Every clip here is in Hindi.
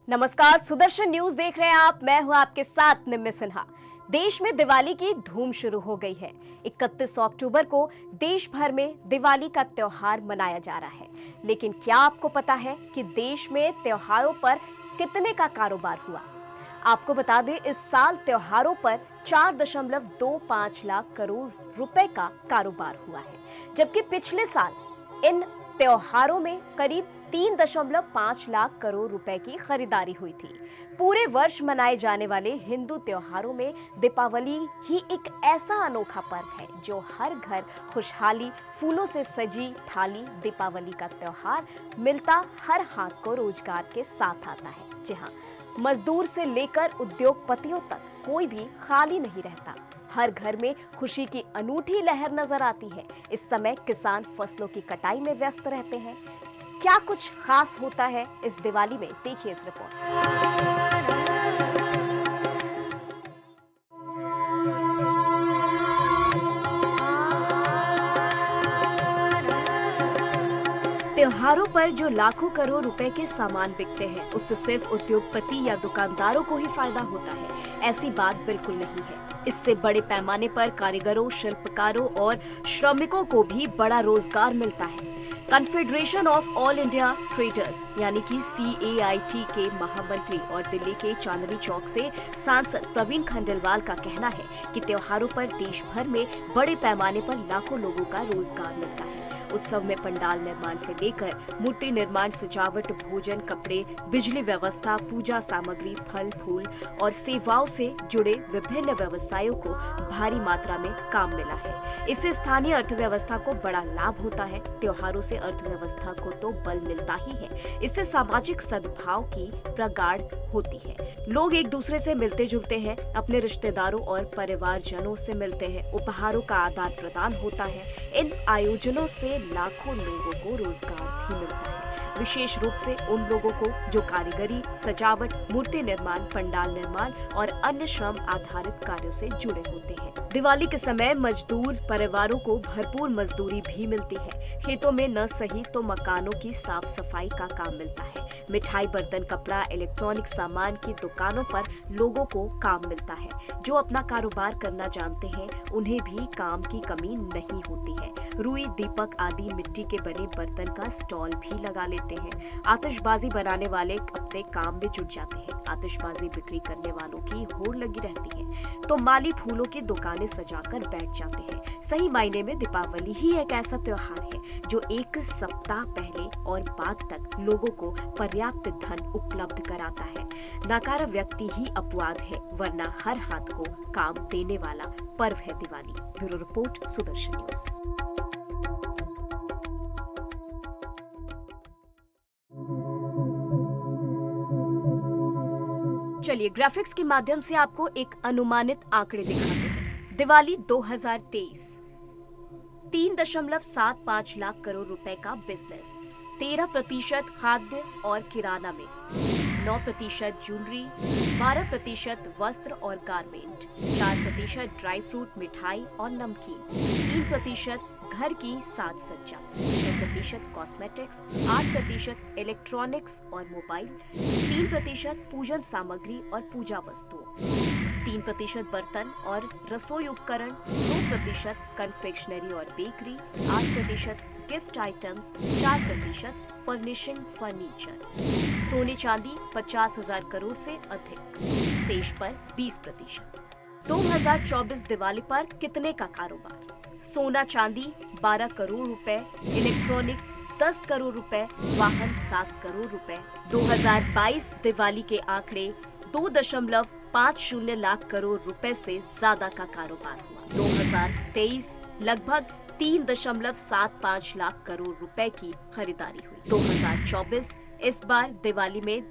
नमस्कार, सुदर्शन न्यूज देख रहे हैं आप। मैं हूं आपके साथ निम्मी सिन्हा। देश में दिवाली की धूम शुरू हो गई है। 31 अक्टूबर को देश भर में दिवाली का त्योहार मनाया जा रहा है। लेकिन क्या आपको पता है कि देश में त्योहारों पर कितने का कारोबार हुआ? आपको बता दें, इस साल त्योहारों पर 4.25 लाख करोड़ रुपए का कारोबार हुआ है, जबकि पिछले साल इन त्योहारों में करीब 3.5 लाख करोड़ रुपए की खरीदारी हुई थी। पूरे वर्ष मनाए जाने वाले हिंदू त्योहारों में दीपावली ही एक ऐसा अनोखा पर्व है जो हर घर खुशहाली, फूलों से सजी थाली, दीपावली का त्योहार मिलता हर हाथ को रोजगार के साथ आता है। जी हाँ, मजदूर से लेकर उद्योगपतियों तक कोई भी खाली नहीं रहता। हर घर में खुशी की अनूठी लहर नजर आती है। इस समय किसान फसलों की कटाई में व्यस्त रहते हैं। क्या कुछ खास होता है इस दिवाली में? देखिए इस रिपोर्ट। त्योहारों पर जो लाखों करोड़ रुपए के सामान बिकते हैं, उससे सिर्फ उद्योगपति या दुकानदारों को ही फायदा होता है, ऐसी बात बिल्कुल नहीं है। इससे बड़े पैमाने पर कारीगरों, शिल्पकारों और श्रमिकों को भी बड़ा रोजगार मिलता है। Confederation of all India traders यानी कि CAIT के महामंत्री और दिल्ली के चांदनी चौक से सांसद प्रवीण खंडेलवाल का कहना है कि त्योहारों पर देश भर में बड़े पैमाने पर लाखों लोगों का रोजगार मिलता है। उत्सव में पंडाल निर्माण से लेकर मूर्ति निर्माण, सजावट, भोजन, कपड़े, बिजली व्यवस्था, पूजा सामग्री, फल फूल और सेवाओं से जुड़े विभिन्न व्यवसायों को भारी मात्रा में काम मिला है। इससे स्थानीय अर्थव्यवस्था को बड़ा लाभ होता है। त्योहारों से अर्थव्यवस्था को तो बल मिलता ही है, इससे सामाजिक सद्भाव की प्रगाढ़ होती है। लोग एक दूसरे से मिलते जुलते हैं, अपने रिश्तेदारों और परिवारजनों से मिलते हैं, उपहारों का आदान प्रदान होता है। इन आयोजनों से लाखों लोगों को रोजगार भी मिलता है, विशेष रूप से उन लोगों को जो कारीगरी, सजावट, मूर्ति निर्माण, पंडाल निर्माण और अन्य श्रम आधारित कार्यों से जुड़े होते हैं। दिवाली के समय मजदूर परिवारों को भरपूर मजदूरी भी मिलती है। खेतों में न सही तो मकानों की साफ सफाई का काम मिलता है। मिठाई, बर्तन, कपड़ा, इलेक्ट्रॉनिक सामान की दुकानों पर लोगों को काम मिलता है। जो अपना कारोबार करना जानते हैं, उन्हें भी काम की कमी नहीं होती है। रुई, दीपक आदि मिट्टी के बने बर्तन का स्टॉल भी लगा लेते हैं। आतिशबाजी बनाने वाले अपने काम में जुट जाते हैं। आतिशबाजी बिक्री करने वालों की होड़ लगी रहती है, तो माली फूलों की दुकानें सजाकर बैठ जाते हैं। सही मायने में दीपावली ही एक ऐसा त्योहार है जो एक सप्ताह पहले और बाद तक लोगों को पर्याप्त धन उपलब्ध कराता है। नकारा व्यक्ति ही अपवाद है, वरना हर हाथ को काम देने वाला पर्व है Diwali. Bureau report, Sudarshan news. चलिए ग्राफिक्स के माध्यम से आपको एक अनुमानित आंकड़े दिखाते हैं। दिवाली 2023, 3.75 लाख करोड़ रुपए का बिजनेस, 13% खाद्य और किराना में, 9% ज्वेलरी, 12% वस्त्र और गारमेंट, 4% ड्राई फ्रूट, मिठाई और नमकीन, 3% घर की साज सज्जा, 6% कॉस्मेटिक्स, 8% इलेक्ट्रॉनिक्स और मोबाइल, 3% पूजन सामग्री और पूजा वस्तुओं, 3% बर्तन और रसोई उपकरण, 2% कन्फेक्शनरी और bakery, 8% gift items, 4% furnishing furniture. सोने चांदी 50,000 करोड़ से अधिक, शेष पर 20%। 2024 दिवाली पर कितने का कारोबार? सोना चांदी 12 करोड़ रुपए, इलेक्ट्रॉनिक 10 करोड़ रुपए, वाहन 7 करोड़ रुपए। 2022 दिवाली के आंकड़े 2.50 लाख करोड़ रुपए से ज्यादा का कारोबार हुआ। 2023 लगभग 3.75 लाख करोड़ रुपए की खरीदारी हुई। 2024 इस बार दिवाली में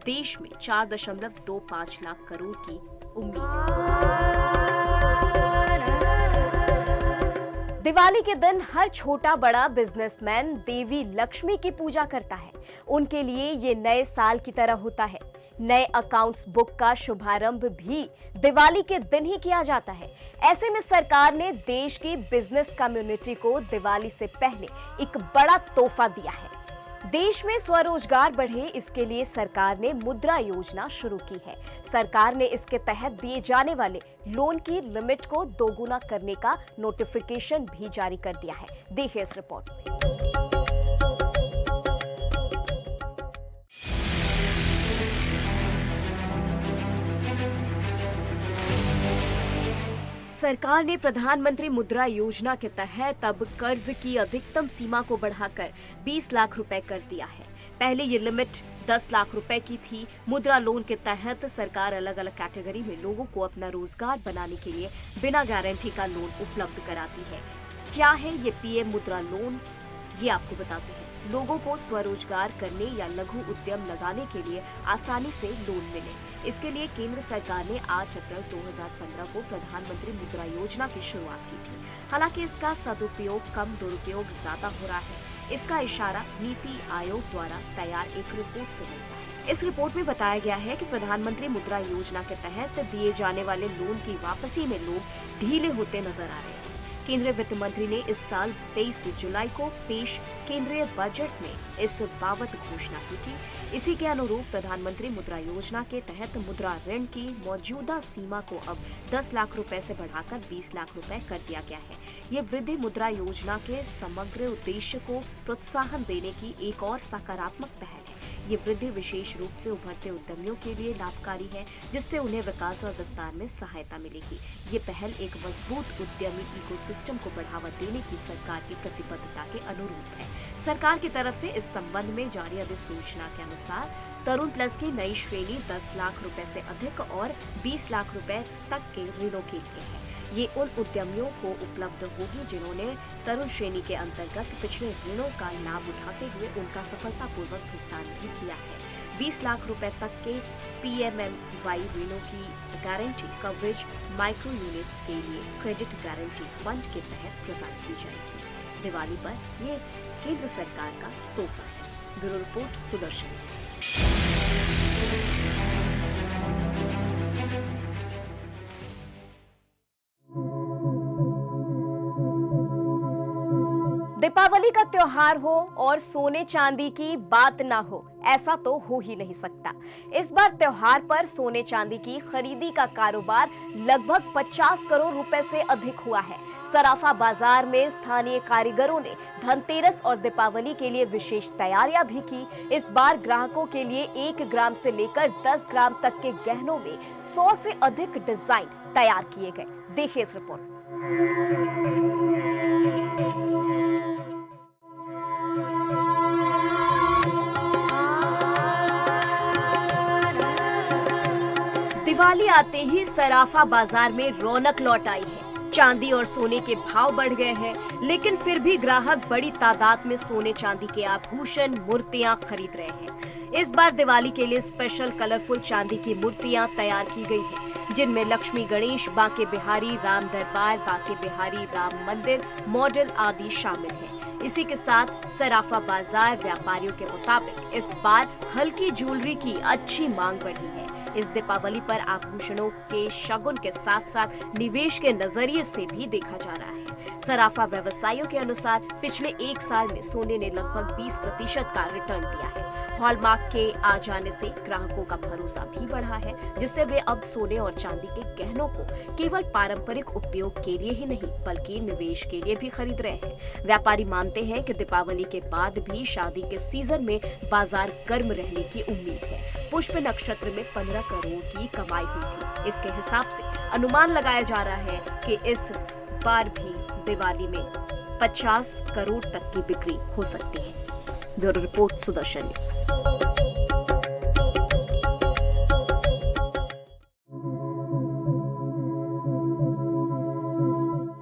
देश में 4.25 लाख करोड़ की उम्मीद है। दिवाली के दिन हर छोटा बड़ा बिजनेसमैन देवी लक्ष्मी की पूजा करता है। उनके लिए ये नए साल की तरह होता है। नए अकाउंट्स बुक का शुभारंभ भी दिवाली के दिन ही किया जाता है। ऐसे में सरकार ने देश की बिजनेस कम्युनिटी को दिवाली से पहले एक बड़ा तोहफा दिया है। देश में स्वरोजगार बढ़े, इसके लिए सरकार ने मुद्रा योजना शुरू की है। सरकार ने इसके तहत दिए जाने वाले लोन की लिमिट को दोगुना करने का नोटिफिकेशन भी जारी कर दिया है। देखिए इस रिपोर्ट में। सरकार ने प्रधानमंत्री मुद्रा योजना के तहत अब कर्ज की अधिकतम सीमा को बढ़ाकर 20 लाख रुपए कर दिया है। पहले ये लिमिट 10 लाख रुपए की थी। मुद्रा लोन के तहत सरकार अलग अलग कैटेगरी में लोगों को अपना रोजगार बनाने के लिए बिना गारंटी का लोन उपलब्ध कराती है। क्या है ये पीएम मुद्रा लोन, ये आपको बताते हैं। लोगों को स्वरोजगार करने या लघु उद्यम लगाने के लिए आसानी से लोन मिले, इसके लिए केंद्र सरकार ने 8 अप्रैल 2015 को प्रधानमंत्री मुद्रा योजना की शुरुआत की थी। हालांकि इसका सदुपयोग कम, दुरुपयोग ज्यादा हो रहा है। इसका इशारा नीति आयोग द्वारा तैयार एक रिपोर्ट से मिलता है। इस रिपोर्ट में बताया गया है कि प्रधानमंत्री मुद्रा योजना के तहत दिए जाने वाले लोन की वापसी में लोग ढीले होते नजर आ रहे हैं। केंद्रीय वित्त मंत्री ने इस साल 23 जुलाई को पेश केंद्रीय बजट में इस बाबत घोषणा की थी। इसी के अनुरूप प्रधानमंत्री मुद्रा योजना के तहत मुद्रा ऋण की मौजूदा सीमा को अब 10 लाख रुपए से बढ़ाकर 20 लाख रुपए कर दिया गया है। ये वृद्धि मुद्रा योजना के समग्र उद्देश्य को प्रोत्साहन देने की एक और सकारात्मक पहल है। ये वृद्धि विशेष रूप से उभरते उद्यमियों के लिए लाभकारी है, जिससे उन्हें विकास और विस्तार में सहायता मिलेगी। ये पहल एक मजबूत उद्यमी इकोसिस्टम को बढ़ावा देने की सरकार की प्रतिबद्धता के अनुरूप है। सरकार की तरफ से इस संबंध में जारी अधिसूचना के अनुसार तरुण प्लस की नई श्रेणी 10 लाख रुपए से अधिक और 20 लाख रुपए तक के ऋणों के लिए है। ये उन उद्यमियों को उपलब्ध होगी जिन्होंने तरुण श्रेणी के अंतर्गत पिछले ऋणों का लाभ उठाते हुए उनका सफलतापूर्वक भुगतान भी किया है। 20 लाख रुपए तक के पीएमएमवाई ऋणों की गारंटी कवरेज माइक्रो यूनिट्स के लिए क्रेडिट गारंटी फंड के तहत प्रदान की जाएगी। दिवाली पर ये केंद्र सरकार का तोहफा है। Bureau report, Sudarshan. दीपावली का त्योहार हो और सोने चांदी की बात ना हो, ऐसा तो हो ही नहीं सकता। इस बार त्योहार पर सोने चांदी की खरीदी का कारोबार लगभग 50 करोड़ रुपए से अधिक हुआ है। सराफा बाजार में स्थानीय कारीगरों ने धनतेरस और दीपावली के लिए विशेष तैयारियां भी की। इस बार ग्राहकों के लिए 1 ग्राम से लेकर 10 ग्राम तक के गहनों में 100 से अधिक डिजाइन तैयार किए गए। देखिए इस रिपोर्ट। दिवाली आते ही सराफा बाजार में रौनक लौट आई है। चांदी और सोने के भाव बढ़ गए हैं, लेकिन फिर भी ग्राहक बड़ी तादाद में सोने चांदी के आभूषण, मूर्तियां खरीद रहे हैं। इस बार दिवाली के लिए स्पेशल कलरफुल चांदी की मूर्तियां तैयार की गई हैं, जिनमें लक्ष्मी गणेश, बांके बिहारी राम दरबार, बांके बिहारी राम मंदिर मॉडल आदि शामिल हैं। इसी के साथ सराफा बाजार व्यापारियों के मुताबिक इस बार हल्की ज्वेलरी की अच्छी मांग बढ़ी है। इस दीपावली पर आभूषणों के शगुन के साथ साथ निवेश के नजरिए से भी देखा जा रहा है। सराफा व्यवसायियों के अनुसार पिछले 1 साल में सोने ने लगभग 20% का रिटर्न दिया है। हॉलमार्क के आ जाने से ग्राहकों का भरोसा भी बढ़ा है, जिससे वे अब सोने और चांदी के गहनों को केवल पारंपरिक उपयोग के लिए ही नहीं बल्कि निवेश के लिए भी खरीद रहे हैं। व्यापारी मानते हैं कि दीपावली के बाद भी शादी के सीजन में बाजार गर्म रहने की उम्मीद है। पुष्प नक्षत्र में 15 करोड़ की कमाई हुई थी। इसके हिसाब से अनुमान लगाया जा रहा है कि इस बार भी दिवाली में 50 करोड़ तक की बिक्री हो सकती है। Bureau report, Sudarshan news.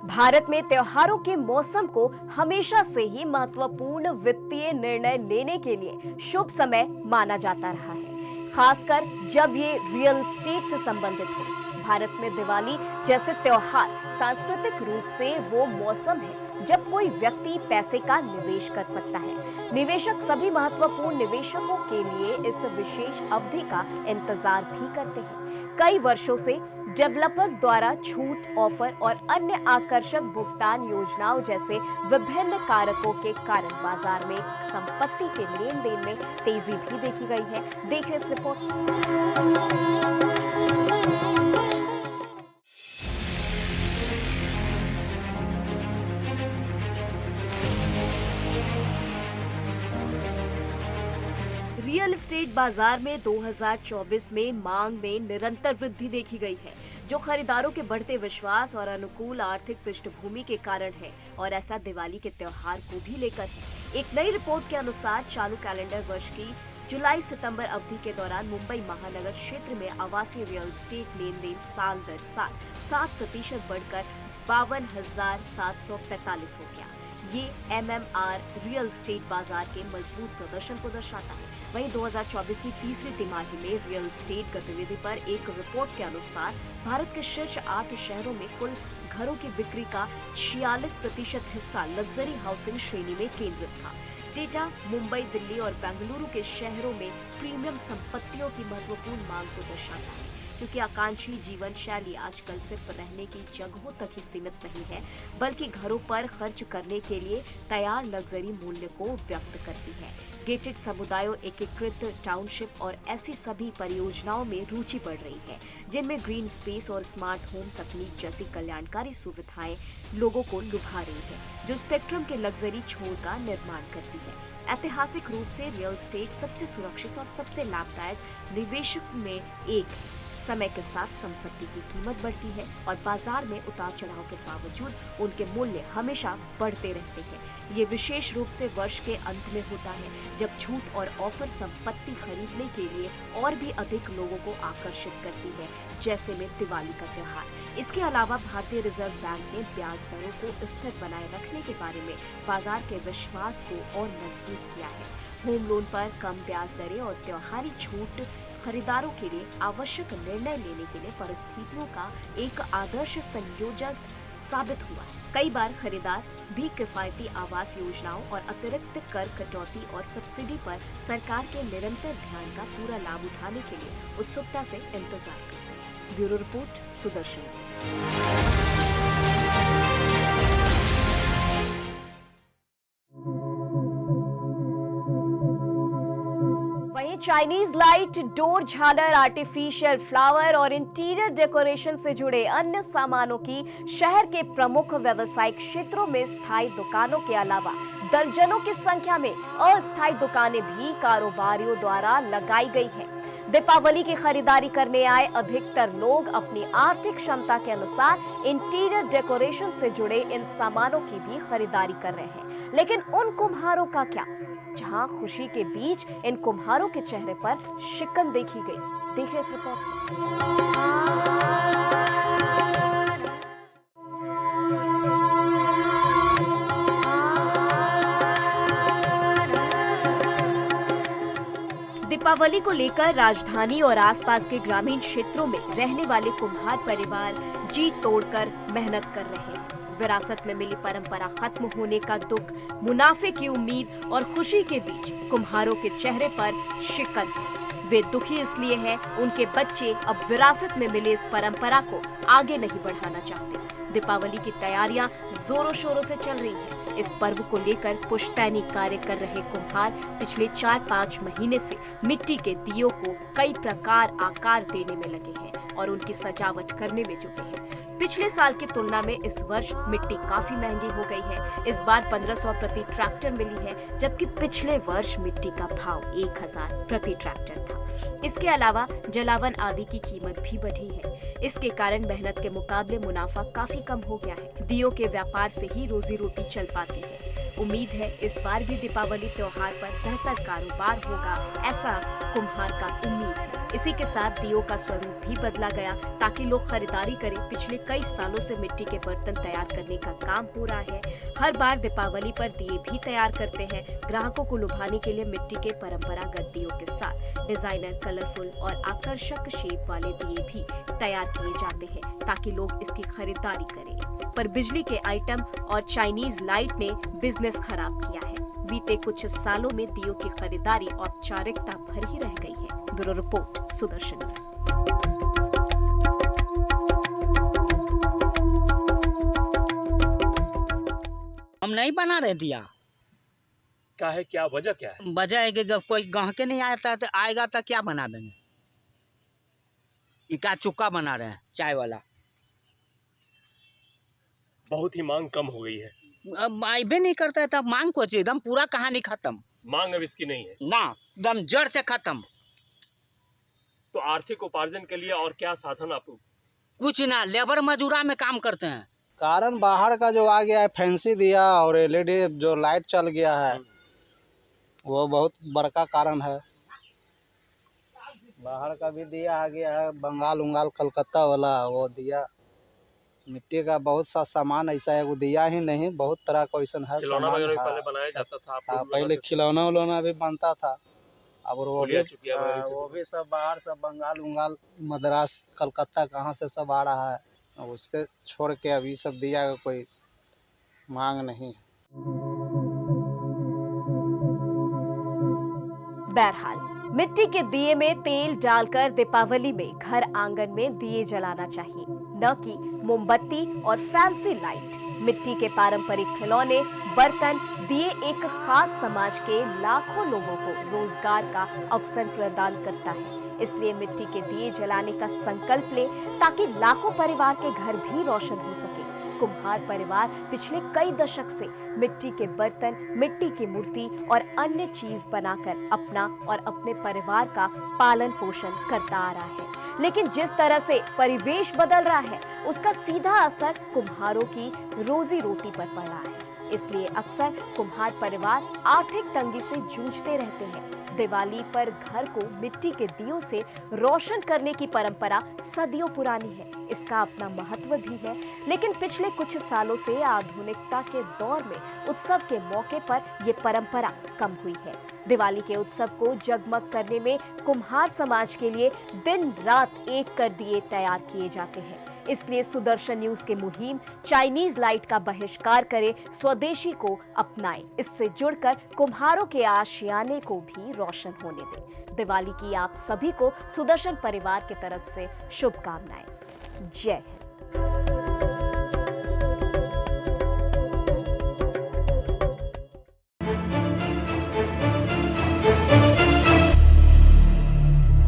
Bharat में त्योहारों के मौसम को हमेशा से ही महत्वपूर्ण वित्तीय निर्णय लेने के लिए शुभ समय माना जाता रहा है, खासकर जब ये रियल एस्टेट से संबंधित हो। भारत में दिवाली जैसे त्योहार सांस्कृतिक रूप से वो मौसम है जब कोई व्यक्ति पैसे का निवेश कर सकता है। निवेशक सभी महत्वपूर्ण निवेशकों के लिए इस विशेष अवधि का इंतजार भी करते हैं। कई वर्षों से डेवलपर्स द्वारा छूट, ऑफर और अन्य आकर्षक भुगतान योजनाओं जैसे विभिन्न कारकों के कारण बाजार में संपत्ति के लेन देन में तेजी भी देखी गई है। देखिए इस रिपोर्ट। रियल एस्टेट बाजार में 2024 में मांग में निरंतर वृद्धि देखी गई है, जो खरीदारों के बढ़ते विश्वास और अनुकूल आर्थिक पृष्ठभूमि के कारण है और ऐसा दिवाली के त्योहार को भी लेकर है। एक नई रिपोर्ट के अनुसार चालू कैलेंडर वर्ष की जुलाई-सितंबर अवधि के दौरान मुंबई महानगर क्षेत्र में आवासीय रियल एस्टेट लेन देन साल दर साल 7% बढ़कर 52,745 हो गया। ये MMR रियल एस्टेट बाजार के मजबूत प्रदर्शन को दर्शाता है। वहीं 2024 की तीसरी तिमाही में रियल एस्टेट गतिविधि पर एक रिपोर्ट के अनुसार भारत के शीर्ष 8 शहरों में कुल घरों की बिक्री का 46% हिस्सा लग्जरी हाउसिंग श्रेणी में केंद्रित था। डेटा मुंबई, दिल्ली और बेंगलुरु के शहरों में प्रीमियम संपत्तियों की महत्वपूर्ण मांग को दर्शाता है, क्योंकि आकांक्षी जीवन शैली आजकल सिर्फ रहने की जगहों तक ही सीमित नहीं है, बल्कि घरों पर खर्च करने के लिए तैयार लग्जरी मूल्य को व्यक्त करती है। गेटेड समुदायों, एकीकृत टाउनशिप और ऐसी सभी परियोजनाओं में रुचि बढ़ रही है, जिनमें ग्रीन स्पेस और स्मार्ट होम तकनीक जैसी कल्याणकारी सुविधाएं लोगों को लुभा रही है, जो स्पेक्ट्रम के लग्जरी छोर का निर्माण करती है। ऐतिहासिक रूप से रियल एस्टेट सबसे सुरक्षित और सबसे लाभदायक निवेशक में एक है। समय के साथ संपत्ति की कीमत बढ़ती है और बाजार में उतार चढ़ाव के बावजूद उनके मूल्य हमेशा बढ़ते रहते हैं। ये विशेष रूप से वर्ष के अंत में होता है, जब छूट और ऑफर संपत्ति खरीदने के लिए और भी अधिक लोगों को आकर्षित करती है, जैसे में दिवाली का त्योहार। इसके अलावा भारतीय रिजर्व बैंक ने ब्याज दरों को स्थिर बनाए रखने के बारे में बाजार के विश्वास को और मजबूत किया है। होम लोन पर कम ब्याज दरें और त्योहारी छूट खरीदारों के लिए आवश्यक निर्णय लेने के लिए परिस्थितियों का एक आदर्श संयोजक साबित हुआ। कई बार खरीदार भी किफायती आवास योजनाओं और अतिरिक्त कर कटौती और सब्सिडी पर सरकार के निरंतर ध्यान का पूरा लाभ उठाने के लिए उत्सुकता से इंतजार करते हैं। Bureau report, Sudarshan news. Chinese light, door, झालर, आर्टिफिशियल फ्लावर और इंटीरियर डेकोरेशन से जुड़े अन्य सामानों की शहर के प्रमुख व्यावसायिक क्षेत्रों में स्थायी दुकानों के अलावा दर्जनों की संख्या में अस्थायी दुकानें भी कारोबारियों द्वारा लगाई गई हैं। दीपावली की खरीदारी करने आए अधिकतर लोग अपनी आर्थिक क्षमता के अनुसार इंटीरियर डेकोरेशन से जुड़े इन सामानों की भी खरीदारी कर रहे हैं। लेकिन उन कुम्हारों का क्या, जहां खुशी के बीच इन कुम्हारों के चेहरे पर शिकन देखी गई? देखिए इस रिपोर्ट। दीपावली को लेकर राजधानी और आसपास के ग्रामीण क्षेत्रों में रहने वाले कुम्हार परिवार जी तोड़कर मेहनत कर रहे हैं। विरासत में मिली परंपरा खत्म होने का दुख, मुनाफे की उम्मीद और खुशी के बीच कुम्हारों के चेहरे पर शिकन है। वे दुखी इसलिए हैं, उनके बच्चे अब विरासत में मिले इस परंपरा को आगे नहीं बढ़ाना चाहते। दीपावली की तैयारियां जोरों शोरों से चल रही हैं। इस पर्व को लेकर पुश्तैनी कार्य कर रहे कुम्हार पिछले 4-5 महीने से मिट्टी के दियों को कई प्रकार आकार देने में लगे हैं और उनकी सजावट करने में जुटे हैं। पिछले साल की तुलना में इस वर्ष मिट्टी काफी महंगी हो गई है। इस बार 1500 प्रति ट्रैक्टर मिली है, जबकि पिछले वर्ष मिट्टी का भाव 1000 प्रति ट्रैक्टर था। इसके अलावा जलावन आदि की कीमत भी बढ़ी है। इसके कारण मेहनत के मुकाबले मुनाफा काफी कम हो गया है। दियों के व्यापार से ही रोजी रोटी चल पाती है। उम्मीद है इस बार भी दीपावली त्योहार पर बेहतर कारोबार होगा, ऐसा कुम्हार का उम्मीद है। इसी के साथ दियों का स्वरूप भी बदला गया ताकि लोग खरीदारी करें। पिछले कई सालों से मिट्टी के बर्तन तैयार करने का काम हो रहा है। हर बार दीपावली पर दिए भी तैयार करते हैं। ग्राहकों को लुभाने के लिए मिट्टी के परंपरागत दियों के साथ डिजाइनर, कलरफुल और आकर्षक शेप वाले दिए भी तैयार किए जाते हैं ताकि लोग इसकी खरीदारी करें। पर बिजली के आइटम और चाइनीज लाइट ने बिजनेस खराब किया है। बीते कुछ सालों में दियों की खरीदारी औपचारिकता भर ही रह गई है। Bureau report, Sudarshan news. नहीं बना रहे दिया। क्या है, क्या वजह क्या है? वजह है कि कोई गाहके नहीं आता तो आएगा तो क्या बना देंगे। इक्का चुक्का बना रहे हैं चाय वाला। बहुत ही मांग कम हो गई है। अब आइबे नहीं करता है तब मांग को चाहिए, एकदम पूरा कहानी खत्म। मांग अब इसकी नहीं है ना, एकदम जड़ से खत्म। तो आर्थिक उपार्जन के लिए और क्या साधन आप? कुछ ना, लेबर मजूरा में काम करते हैं। कारण बाहर का जो आ गया है फैंसी दिया और एलईडी जो लाइट चल गया है, वो बहुत बड़का कारण है। बाहर का भी दिया आ गया है, बंगाल उंगाल कलकत्ता वाला वो दिया। मिट्टी का बहुत सा सामान ऐसा है, वो दिया ही नहीं, बहुत तरह का ऐसा है खिलौना सामान। वगैरह भी हाँ, पहले बनाया जाता था, आप हाँ, लोग पहले बनाते थे? खिलौना उलौना भी बनता था। अब वो भी चुकिया वगैरह से वो भी सब बाहर, सब बंगाल उंगाल मद्रास कलकत्ता कहाँ से सब आ रहा है। अब उसके छोड़ के अभी सब दिया का कोई मांग नहीं है। बहरहाल मिट्टी के दिए में तेल डालकर दीपावली में घर आंगन में दिए जलाना चाहिए, न कि मोमबत्ती और फैंसी लाइट। मिट्टी के पारंपरिक खिलौने, बर्तन, दिए एक खास समाज के लाखों लोगों को रोजगार का अवसर प्रदान करता है। इसलिए मिट्टी के दिए जलाने का संकल्प ले ताकि लाखों परिवार के घर भी रोशन हो सके। कुम्हार परिवार पिछले कई दशक से मिट्टी के बर्तन, मिट्टी की मूर्ति और अन्य चीज बनाकर अपना और अपने परिवार का पालन पोषण करता आ रहा है। लेकिन जिस तरह से परिवेश बदल रहा है, उसका सीधा असर कुम्हारों की रोजी रोटी पर पड़ रहा है। इसलिए अक्सर कुम्हार परिवार आर्थिक तंगी से जूझते रहते हैं। दिवाली पर घर को मिट्टी के दियों से रोशन करने की परंपरा सदियों पुरानी है। इसका अपना महत्व भी है, लेकिन पिछले कुछ सालों से आधुनिकता के दौर में उत्सव के मौके पर ये परंपरा कम हुई है। दिवाली के उत्सव को जगमग करने में कुम्हार समाज के लिए दिन रात एक कर दिए तैयार किए जाते हैं। इसलिए सुदर्शन न्यूज के मुहिम चाइनीज लाइट का बहिष्कार करे, स्वदेशी को अपनाएं। इससे जुड़कर कुम्हारों के आशियाने को भी रोशन होने दें। दिवाली की आप सभी को सुदर्शन परिवार की तरफ से शुभकामनाएं। जय हिंद।